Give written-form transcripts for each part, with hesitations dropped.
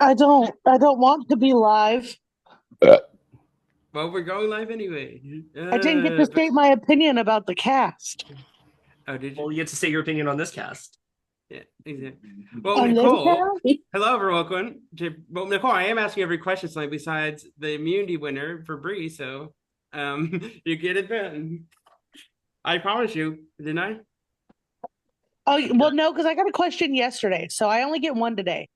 I don't want to be live. Well, we're going live anyway. I didn't get to But state my opinion about the cast. oh, did you? Well, you get to say your opinion on this cast. Yeah, exactly. Well, On this Nicole, cast? hello, everyone. Well, Nicole, I am asking every question tonight besides the immunity winner for Bree, so you get it then. I promise you, didn't I? Oh, well, no, because I got a question yesterday, so I only get one today.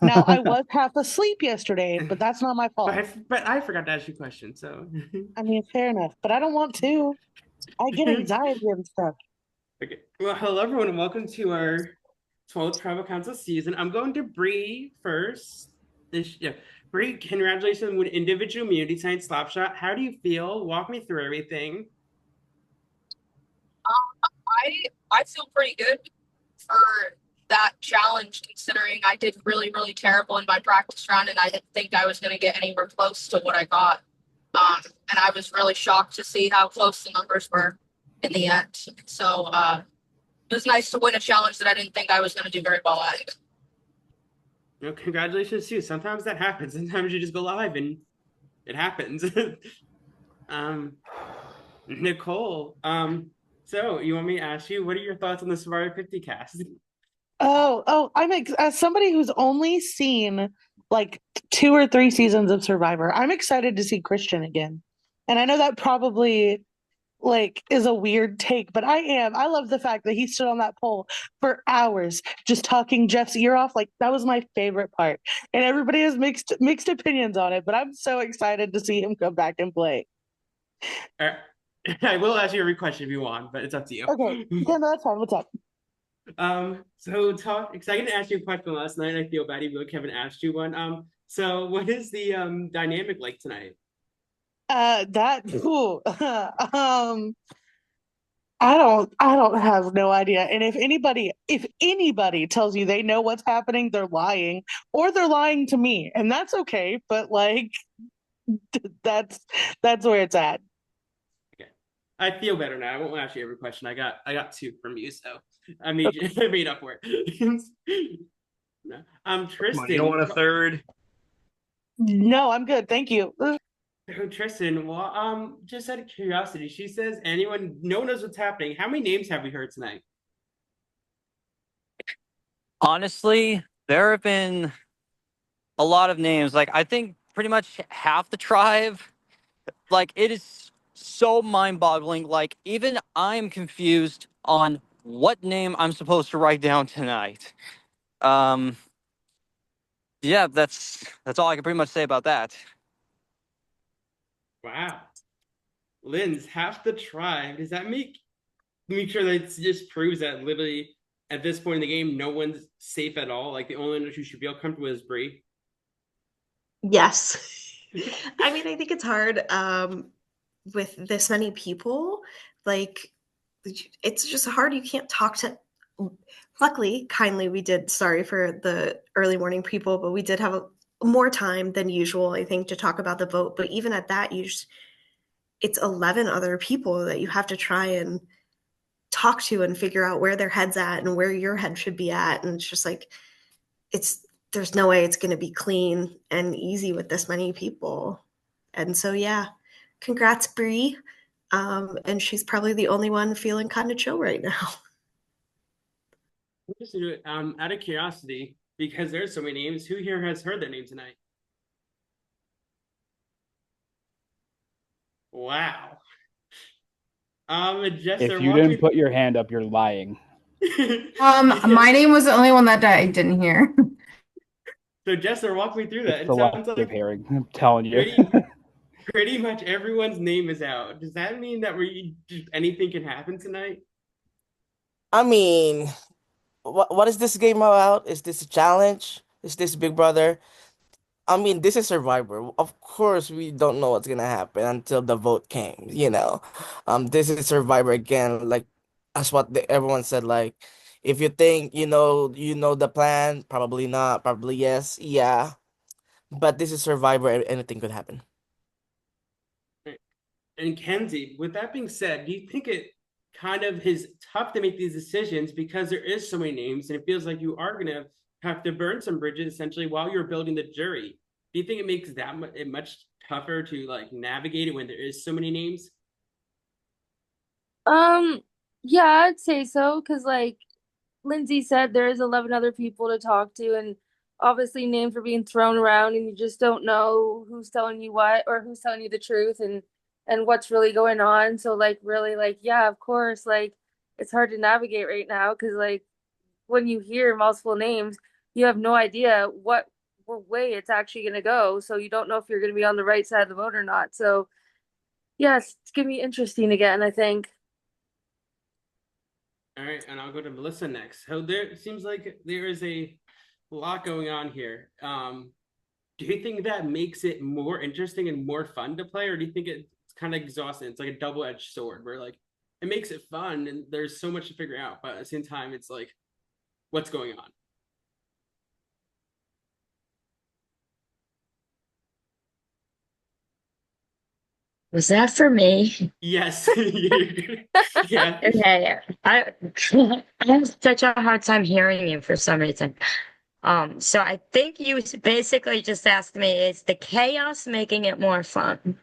Now, I was half asleep yesterday, but that's not my But fault. I forgot to ask you a question, so I mean, fair enough, but I don't want to. I get anxiety and stuff. okay. Well, hello, everyone, and welcome to our 12th Tribal Council season. I'm going to Bree first. Yeah. Bree, congratulations on individual immunity tonight, Slapshot. How do you feel? Walk me through everything. I feel pretty good for that challenge, considering I did really terrible in my practice round, and I didn't think I was going to get anywhere close to what I got. And I was really shocked to see how close the numbers were in the end. So it was nice to win a challenge that I didn't think I was going to do very well at. Congratulations too. Sometimes that happens. Sometimes you just go live and it happens. um, Nicole, so you want me to ask you, what are your thoughts on the Survivor 50 cast? As somebody who's only seen like 2 or 3 seasons of Survivor, I'm excited to see Christian again. And I know that probably like is a weird take, but I love the fact that he stood on that pole for hours just talking Jeff's ear off. Like that was my favorite part. And everybody has mixed opinions on it, but I'm so excited to see him come back and play. I will ask you every question if you want, but it's up to you. Okay. Yeah, no, that's fine. What's up? So talk because I didn't ask you a question last night. I feel bad even though Kevin asked you one. So what is the dynamic like tonight? That ooh, I don't have no idea. And if anybody tells you they know what's happening, they're lying or they're lying to me. And that's okay, but like that's that's where it's at. Okay. I feel better now. I won't ask you every question. I got two from you, so I made you I made up for it. No. Come on, you don't Tristan. want a third? No, I'm good. Thank you. Tristan, well, just out of curiosity, she says no one knows what's happening. How many names have we heard tonight? Honestly, there have been a lot of names. Like, I think pretty much half the tribe. Like, it is so mind boggling. Like, even I'm confused on what name I'm supposed to write down tonight. Um, yeah, that's all I can pretty much say about that. Wow. Linz, half the tribe. Does that make sure that it just proves that literally at this point in the game, no one's safe at all? Like the only one who should feel comfortable is Bree. Yes. I mean, I think it's hard with this many people. Like, it's just hard. You can't talk to. Luckily, kindly, we did. Sorry for the early morning people, but we did have more time than usual, I think, to talk about the vote. But even at that, it's 11 other people that you have to try and talk to and figure out where their head's at and where your head should be at. And it's just like, there's no way it's going to be clean and easy with this many people. And so, yeah, congrats, Bree. And she's probably the only one feeling kind of chill right now. Just out of curiosity, because there's so many names, who here has heard their name tonight? Wow. If Jester, you walk didn't me. put your hand up, you're lying. My name was the only one that I didn't hear. So Jester, walk me through that. It's It sounds selective like hearing. I'm telling you. pretty much everyone's name is out. Does that mean that anything can happen tonight? I mean, what is this game about? Is this a challenge? Is this Big Brother? I mean, this is Survivor. Of course, we don't know what's gonna happen until the vote came, you know. This is Survivor again, like that's what everyone said. Like, if you think you know the plan, probably not, probably yes, yeah. But this is Survivor, anything could happen. And Kenzie, with that being said, do you think it kind of is tough to make these decisions because there is so many names and it feels like you are gonna have to burn some bridges essentially while you're building the jury. Do you think it makes it much tougher to like navigate it when there is so many names? Yeah, I'd say so, because like Lindsay said, there is 11 other people to talk to, and obviously names are being thrown around, and you just don't know who's telling you what or who's telling you the truth and what's really going on. So like really like yeah, of course, like it's hard to navigate right now because like when you hear multiple names, you have no idea what way it's actually going to go. So you don't know if you're going to be on the right side of the vote or not. So yes, it's going to be interesting again, I think. All right, and I'll go to Melissa next. So there it seems like there is a lot going on here. Do you think that makes it more interesting and more fun to play, or do you think it's kind of exhausting? It's like a double-edged sword where like it makes it fun and there's so much to figure out, but at the same time, it's like, what's going on? Was that for me? Yes. Yeah. Okay. I I have such a hard time hearing you for some reason. So I think you basically just asked me, is the chaos making it more fun?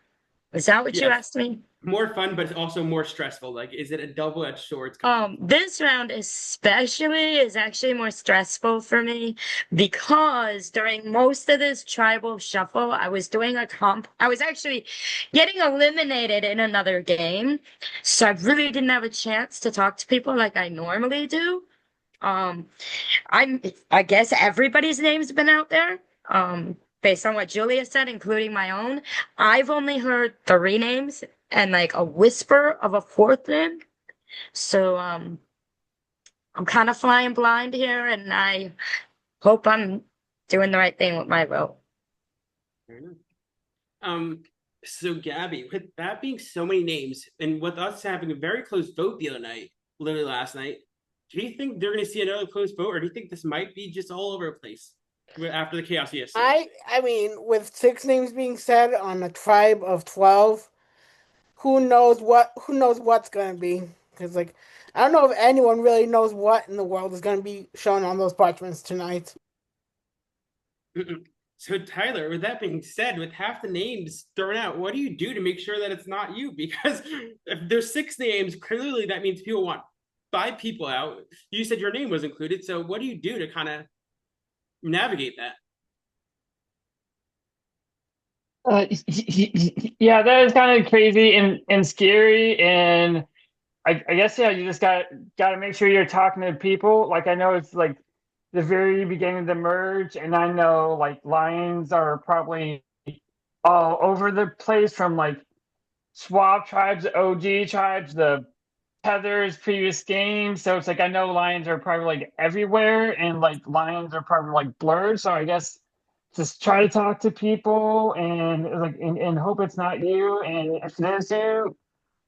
Is that what you Yes. asked me? More fun, but it's also more stressful. Like, is it a double-edged sword? This round especially is actually more stressful for me because during most of this tribal shuffle, I was doing a comp. I was actually getting eliminated in another game, so I really didn't have a chance to talk to people like I normally do. I guess everybody's name's been out there. Based on what Julia said, including my own. I've only heard 3 names and like a whisper of a 4th name. So I'm kind of flying blind here, and I hope I'm doing the right thing with my vote. Fair enough. So Gabby, with that being so many names, and with us having a very close vote the other night, literally last night, do you think they're going to see another close vote, or do you think this might be just all over the place after the chaos yesterday? I mean, with 6 names being said on a tribe of 12, who knows what's gonna be? Because like, I don't know if anyone really knows what in the world is gonna be shown on those parchments tonight. So Tyler, with that being said, with half the names thrown out, what do you do to make sure that it's not you? Because if there's 6 names, clearly that means people want 5 people out. You said your name was included, so what do you do to kind of navigate that? Yeah, that is kind of crazy and scary, and I guess yeah, you just got to make sure you're talking to people. Like I know it's like the very beginning of the merge, and I know like lions are probably all over the place from like swap tribes, OG tribes, the Heather's previous game. So it's like I know lions are probably like everywhere, and like lions are probably like blurred. So I guess just try to talk to people and like and hope it's not you. And if it is you,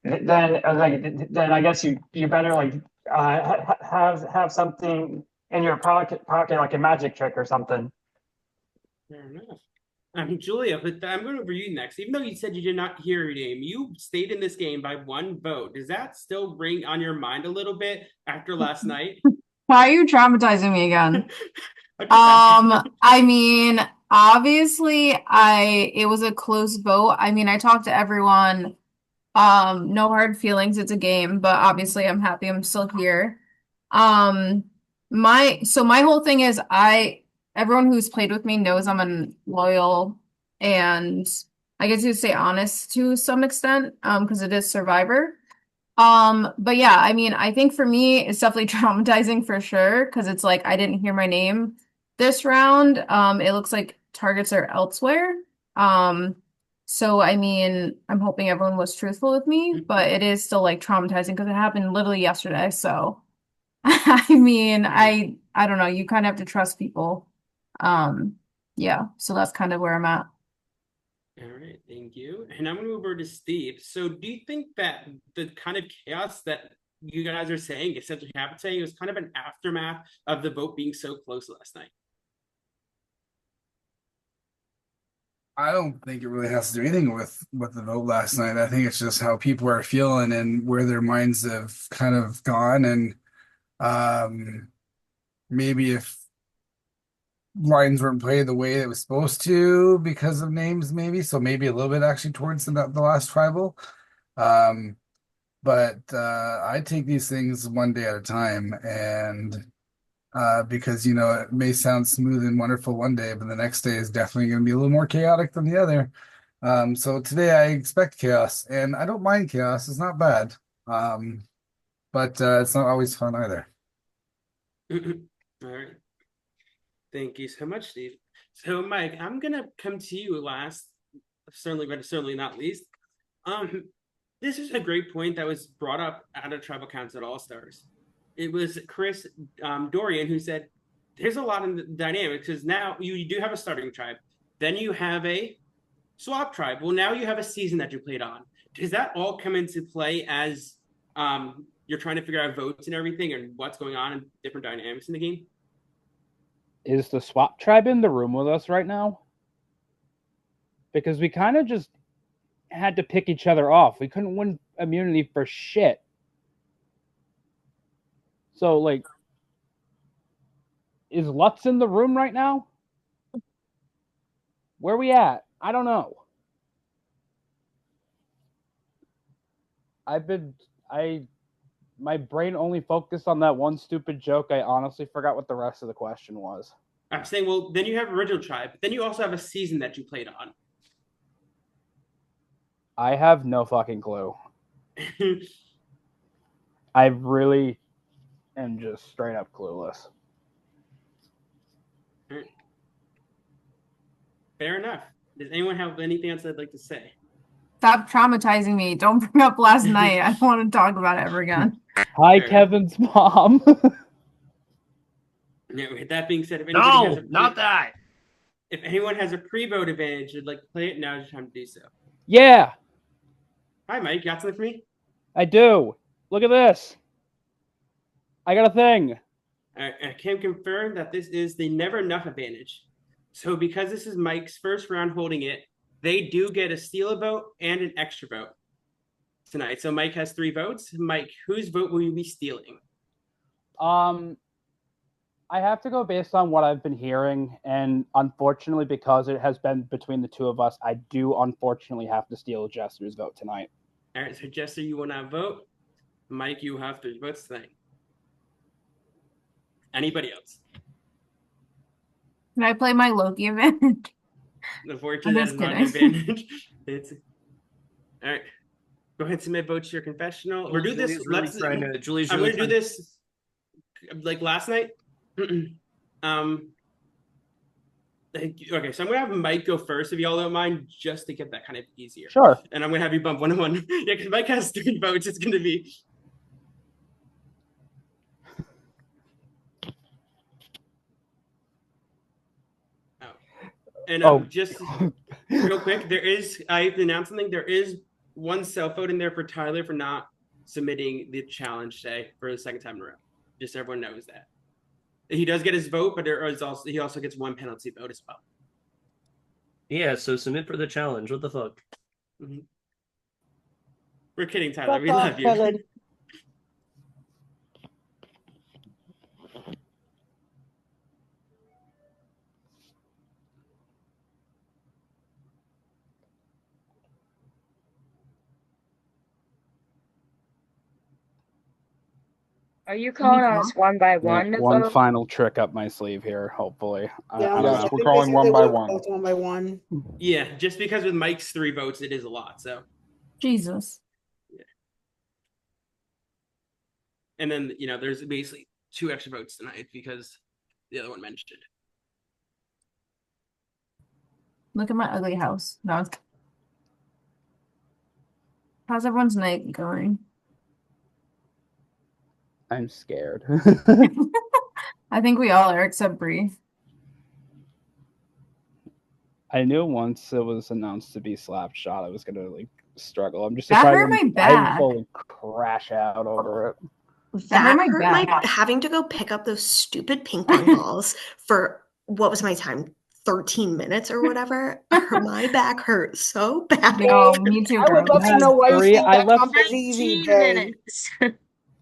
then I guess you better like have something in your pocket like a magic trick or something. Fair enough. Julia, but I'm going over you next. Even though you said you did not hear your name, you stayed in this game by 1 vote. Does that still ring on your mind a little bit after last night? Why are you traumatizing me again? I mean, obviously, it was a close vote. I mean, I talked to everyone. No hard feelings. It's a game, but obviously, I'm happy I'm still here. My whole thing is everyone who's played with me knows I'm a loyal and I guess you'd say honest to some extent, because it is Survivor. But yeah, I mean, I think for me, it's definitely traumatizing for sure, because it's like I didn't hear my name this round. It looks like targets are elsewhere. So I mean, I'm hoping everyone was truthful with me, but it is still like traumatizing because it happened literally yesterday. So I mean, I don't know, you kind of have to trust people. Yeah, so that's kind of where I'm at. All right, thank you. And I'm going to move over to Steve. So do you think that the kind of chaos that you guys are saying essentially happened today was kind of an aftermath of the vote being so close last night? I don't think it really has to do anything with the vote last night. I think it's just how people are feeling and where their minds have kind of gone. And maybe if lines weren't played the way it was supposed to because of names, maybe. So maybe a little bit actually towards the last tribal. But I take these things one day at a time, and because it may sound smooth and wonderful one day, but the next day is definitely going to be a little more chaotic than the other. So today I expect chaos, and I don't mind chaos. It's not bad. But it's not always fun either. All right. Thank you so much, Steve. So, Mike, I'm gonna come to you last, certainly, but certainly not least. This is a great point that was brought up at a Tribal Council at All Stars. It was Chris Dorian who said, "There's a lot in the dynamics because now you do have a starting tribe, then you have a swap tribe. Well, now you have a season that you played on. Does that all come into play as you're trying to figure out votes and everything and what's going on and different dynamics in the game?" Is the swap tribe in the room with us right now? Because we kind of just had to pick each other off. We couldn't win immunity for shit. So, like, is Lutz in the room right now? Where we at? I don't know. My brain only focused on that one stupid joke. I honestly forgot what the rest of the question was. I'm saying, well, then you have original tribe, but then you also have a season that you played on. I have no fucking clue. I really am just straight up clueless. Fair enough. Does anyone have anything else they'd like to say? Stop traumatizing me. Don't bring up last night. I don't want to talk about it ever again. Hi, Kevin's mom. Yeah, with that being said, if if anyone has a pre-vote advantage, would like to play it, now's your time to do so. Yeah. Hi, Mike. Got something for me? I do. Look at this. I got a thing. I can confirm that this is the never enough advantage. So because this is Mike's first round holding it, they do get a steal a vote and an extra vote tonight. So Mike has 3 votes. Mike, whose vote will you be stealing? I have to go based on what I've been hearing, and unfortunately, because it has been between the two of us, I do unfortunately have to steal Jester's vote tonight. All right, so Jester, you will not vote. Mike, you have 3 votes tonight. Anybody else? Can I play my Loki advantage? Unfortunately, that is not an advantage. All right. Go ahead and submit votes to your confessional. Or do this. I'm going to do this like last night. Okay, so I'm gonna have Mike go first, if y'all don't mind, just to get that kind of easier. Sure. And I'm gonna have you bump 1-1. Yeah, because Mike has 3 votes. It's gonna be. Oh, and just real quick, I've announced something. There is 1 self vote in there for Tyler for not submitting the challenge today for the second time in a row. Just so everyone knows that. He does get his vote, but he also gets 1 penalty vote as well. Yeah, so submit for the challenge. What the fuck? Mm-hmm. We're kidding, Tyler. We love you. Kevin. Are you calling us one by one? Yeah, one final trick up my sleeve here, hopefully. Yeah, We're calling one by one. One by one. Yeah, just because with Mike's 3 votes, it is a lot. So. Jesus. Yeah. And then there's basically 2 extra votes tonight because the other one mentioned. Look at my ugly house. No. How's everyone's night going? I'm scared. I think we all are, except Bree. I knew once it was announced to be Slapshot, I was gonna struggle. I'm just that surprised hurt my back. I fully crash out over it. That hurt hurt my my having to go pick up those stupid ping pong balls for what was my time? 13 minutes or whatever. My back hurt so bad. No, me too. I would love to know why you think I that left comp is easy, Jay. minutes.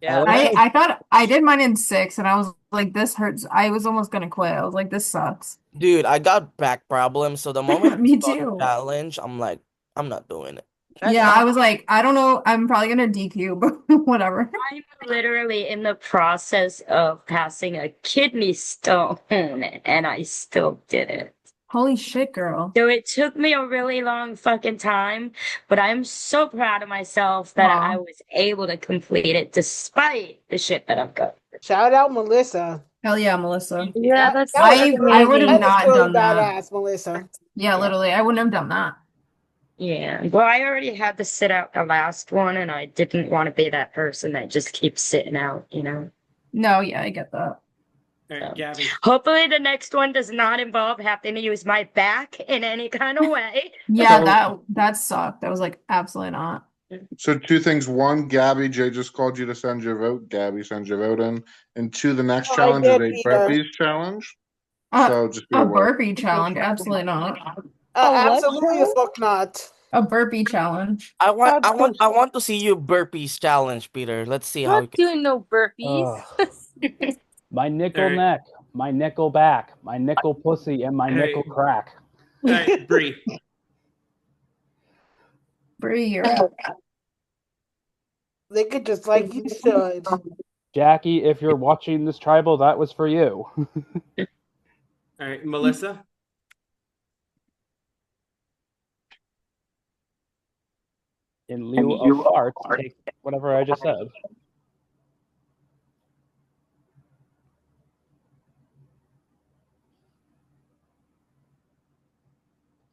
Yeah, I thought I did mine in 6, and I was like, this hurts. I was almost gonna quit. I was like, this sucks. Dude, I got back problems, so the moment Me I saw the too. challenge, I'm like, I'm not doing it. Yeah, I was like, I don't know. I'm probably gonna DQ, but whatever. I'm literally in the process of passing a kidney stone, and I still did it. Holy shit, girl. So it took me a really long fucking time, but I'm so proud of myself that I was able to complete it despite the shit that I've got. Shout out Melissa. Hell yeah, Melissa. Yeah, that's I would have That was not really done that. badass, Melissa. Yeah, literally, I wouldn't have done that. Yeah, well, I already had to sit out the last one, and I didn't want to be that person that just keeps sitting out, you know? No, yeah, I get that. All right, Gabby. Hopefully the next one does not involve having to use my back in any kind of way. Yeah, that sucked. That was like absolutely not. So 2 things. 1, Gabby, Jay just called you to send your vote. Gabby, send your vote in. And 2, the next Oh, I challenge is did, a Peter. burpees challenge. So just be A aware. burpee challenge? Absolutely not. Absolutely the fuck not. A burpee challenge. I want to see you burpees challenge, Peter. Let's see how. Not doing no burpees. My nickel Alright. neck, my nickel back, my nickel pussy, and my Hey. nickel crack. All right, Bree. Bree, you're up. They could just like you should. Jackie, if you're watching this tribal, that was for you. All right, Melissa. In lieu of farts, take whatever I just said.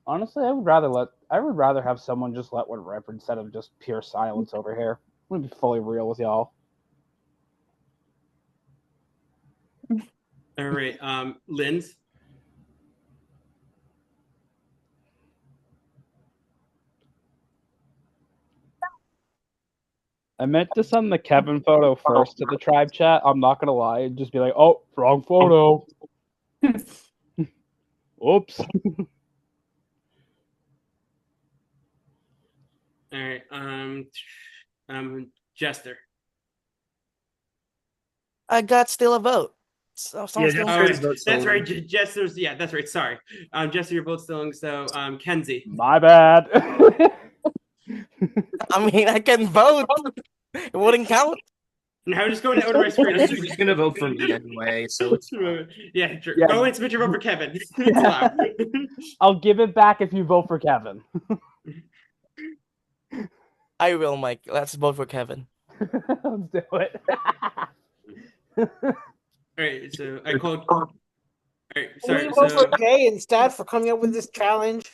Honestly, I would rather have someone just let one rip instead of just pure silence over here. I'm gonna be fully real with y'all. All right, Linz. I meant to send the Kevin photo first to the tribe chat. I'm not gonna lie, and just be like, "Oh, wrong photo." Oops. All right, Jester. I got still a vote. So, someone's still Oh, voting. that's right. Jester's. Yeah, that's right. Sorry, Jester, your vote's still. So, Kenzie. My bad. I mean, I can vote. It wouldn't count. Now just go and order my screen. He's gonna vote for me anyway, so it's yeah, sure. Yeah. Go and submit your vote for Kevin. It's Yeah. allowed. I'll give it back if you vote for Kevin. I will, Mike. Let's vote for Kevin. Let's do it. All right, so I called. All right, sorry. We vote So for Jay instead for coming up with this challenge.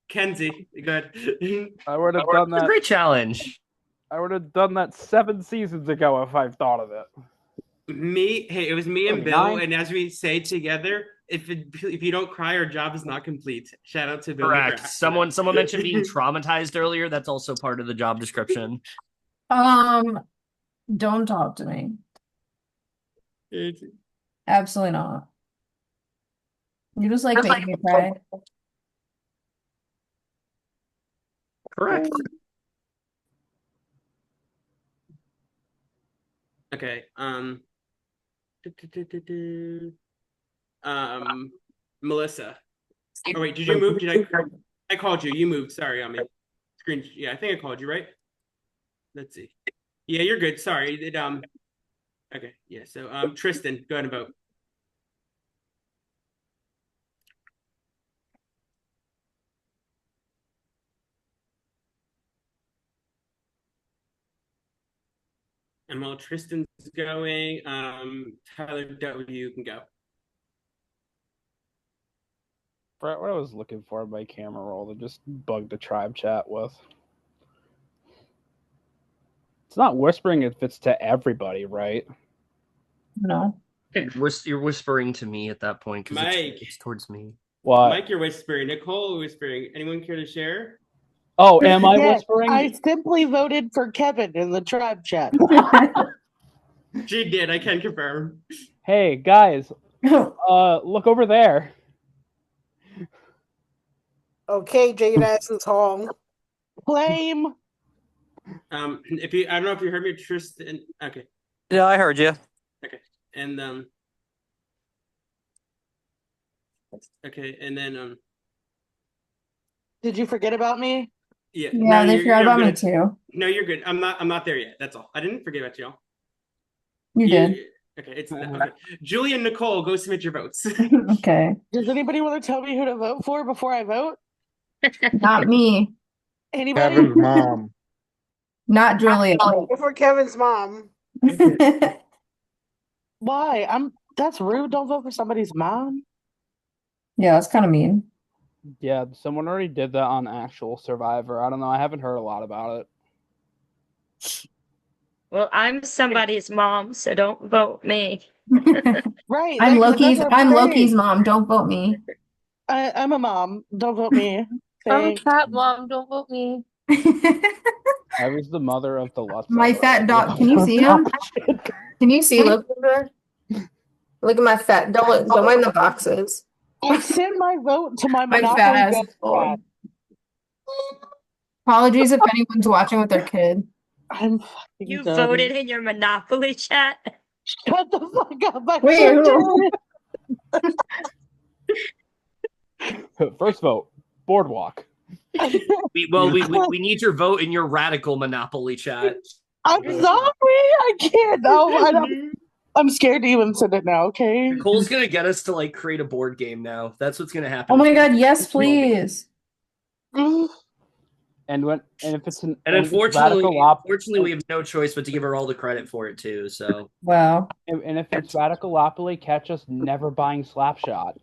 Kenzie, good. I would have done that. great challenge. I would have done that 7 seasons ago if I've thought of it. It was me and Bill, 9. and as we say together, if you don't cry, our job is not complete. Shout out to Bill. Correct. McGrath. Someone mentioned being traumatized earlier. That's also part of the job description. Don't talk to me. Absolutely not. You just like making me cry. Correct. Okay. Melissa. Oh wait, did you move? I called you? You moved. Sorry on me. Screen. Yeah, I think I called you, right? Let's see. Yeah, you're good. Sorry. Okay. Yeah. So Tristan, go ahead and vote. And while Tristan's going, Tyler W can go. What I was looking for in my camera roll to just bug the tribe chat with. It's not whispering if it's to everybody, right? No. You're whispering to me at that point because Mike. it's towards me. What? Mike, you're whispering. Nicole, whispering. Anyone care to share? Oh, am I Yes, whispering? I simply voted for Kevin in the tribe chat. She did. I can confirm. Hey guys, look over there. Okay, Jade Essence Hall. Flame. If you, I don't know if you heard me, Tristan. Okay, Yeah, I heard you. okay, and okay, and then Did you forget about me? yeah, Yeah, they forgot you're about me good. too. No, you're good. I'm not there yet. That's all. I didn't forget about y'all. You did. Okay, it's okay. Julie and Nicole, go submit your votes. Okay. Does anybody want to tell me who to vote for before I vote? Not me. Anybody? Kevin's mom. Not Julia. Vote for Kevin's mom. Why? That's rude. Don't vote for somebody's mom. Yeah, that's kind of mean. Yeah, someone already did that on actual Survivor. I don't know. I haven't heard a lot about it. Well, I'm somebody's mom, so don't vote me. Right. I'm that's Loki's. what I'm saying. Loki's mom. Don't vote me. I'm a mom. Don't vote me. I'm a Thanks. cat mom. Don't vote me. I was the mother of the lust. My fat dog. Can you see him? Can you see Loki? Look at my fat. Don't mind the boxes. I sent my vote to my My Monopoly fat ass. Go squad. Apologies if anyone's watching with their kid. I'm You done. voted in your Monopoly chat? Shut the fuck up. I Wait, sure who? First vote, Boardwalk. We need your vote in your radical Monopoly chat. I'm sorry. I can't. No, I don't. I'm scared to even send it now. Okay. Nicole's gonna get us to like create a board game now. That's what's gonna happen. Oh my god, yes, please. And if it's And if it's unfortunately, radical we have no choice but to give her all the credit for it too. So Wow. and if it's Radicalopoly, catch us never buying Slapshot.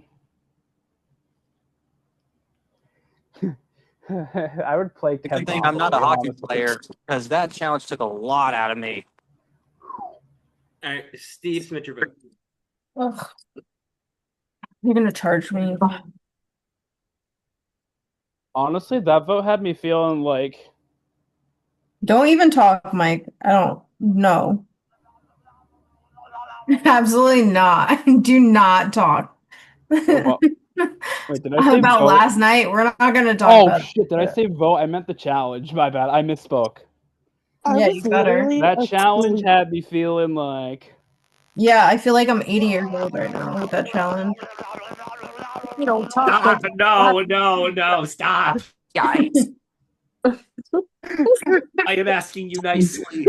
I would play. Good thing I'm not a hockey player because that challenge took a lot out of me. All right, Steve, submit your vote. Ugh. You're gonna charge me. Honestly, that vote had me feeling like Don't even talk, Mike. I don't know. Absolutely not. Do not talk. well, wait, did I say About vote? last night, we're not gonna talk Oh about shit! Did I say vote? I meant the challenge. My bad. I misspoke. Yeah, you better. That challenge had me feeling like. Yeah, I feel like I'm 80 years old right now with that challenge. You don't talk. stop! No! Stop! Guys. I am asking you nicely.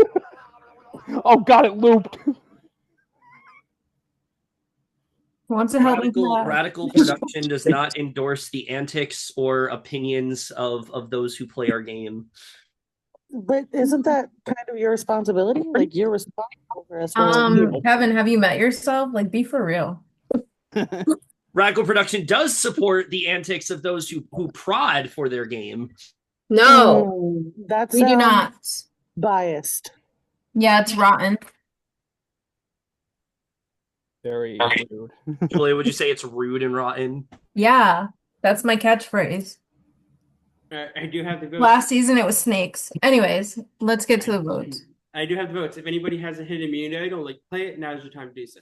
Oh god, it looped. Wants to help me. Radical Production does not endorse the antics or opinions of those who play our game. But isn't that kind of your responsibility? Like you're responsible for us. Kevin, have you met yourself? Like, be for real. Radical Production does support the antics of those who prod for their game. No, That's we do not. Biased. Yeah, it's rotten. Very rude. Julia, would you say it's rude and rotten? Yeah, that's my catchphrase. I do have the votes. Last season it was snakes. Anyways, let's get to the votes. I do have the votes. If anybody has a hidden immunity idol, like play it, now's your time to do so.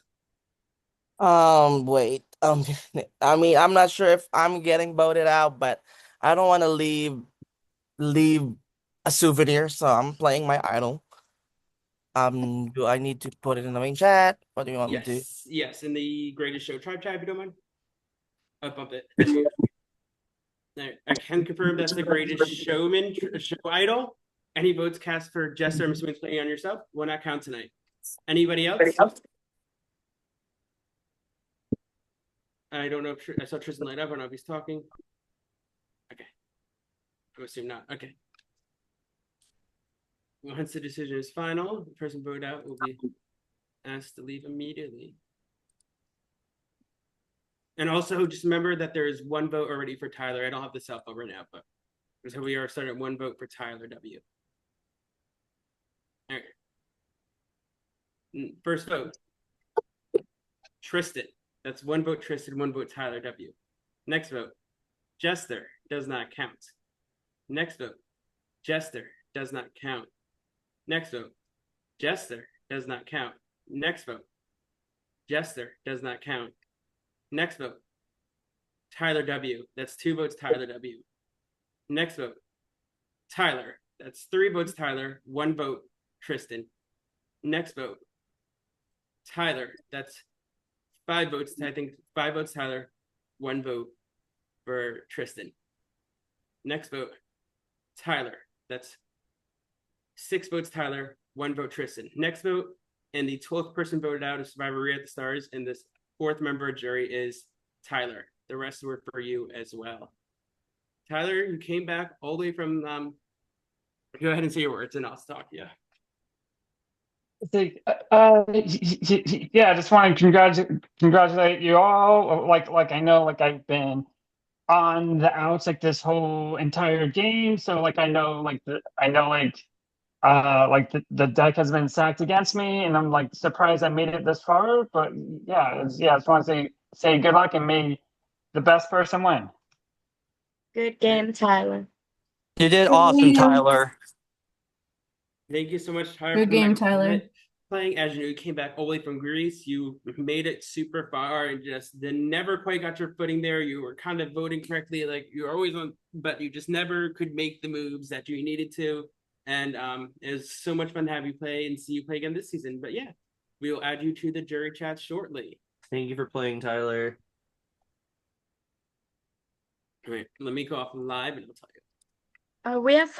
Wait. I mean, I'm not sure if I'm getting voted out, but I don't want to leave a souvenir, so I'm playing my idol. Do I need to put it in the main chat? What do you want me to do? Yes, in the Greatest Show Tribe chat, if you don't mind. I'll bump it. I can confirm that's the Greatest Showman show idol. Any votes cast for Jester, I'm assuming playing on yourself, will not count tonight. Anybody else? I don't know if I saw Tristan light up. I don't know if he's talking. Okay. I would assume not. Okay. Once the decision is final, the person voted out will be asked to leave immediately. And also, just remember that there is one vote already for Tyler. I don't have the self vote right now, but so we are starting at one vote for Tyler W. All right. First vote, Tristan. That's one vote Tristan, one vote Tyler W. Next vote, Jester does not count. Next vote, Jester does not count. Next vote, Jester does not count. Next vote, Jester does not count. Next vote, Tyler W. That's two votes Tyler W. Next vote, Tyler That's 3 votes Tyler, 1 vote Tristan. Next vote, Tyler. That's 5 votes. I think 5 votes Tyler, 1 vote for Tristan. Next vote, Tyler. That's 6 votes Tyler, 1 vote Tristan. Next vote, and the 12th person voted out of Survivor Maria at the Stars, and this 4th member of jury is Tyler. The rest were for you as well. Tyler, you came back all the way from go ahead and say your words and I'll stop you. Yeah, I just want to congratulate you all. Like I know, like I've been on the outs like this whole entire game, so like I know, like the deck has been stacked against me, and I'm like surprised I made it this far. But yeah, I just want to say good luck and may the best person win. Good game, Tyler. You did awesome, Tyler. Thank you so much, Tyler. Good game, Tyler. Playing. As you know, you came back all the way from Greece. You made it super far and just never quite got your footing there. You were kind of voting correctly, like you were always on, but you just never could make the moves that you needed to. And it was so much fun to have you play and see you play again this season. But yeah, we will add you to the jury chat shortly. Thank you for playing, Tyler. Wait, let me go off live and I'll tell you. We have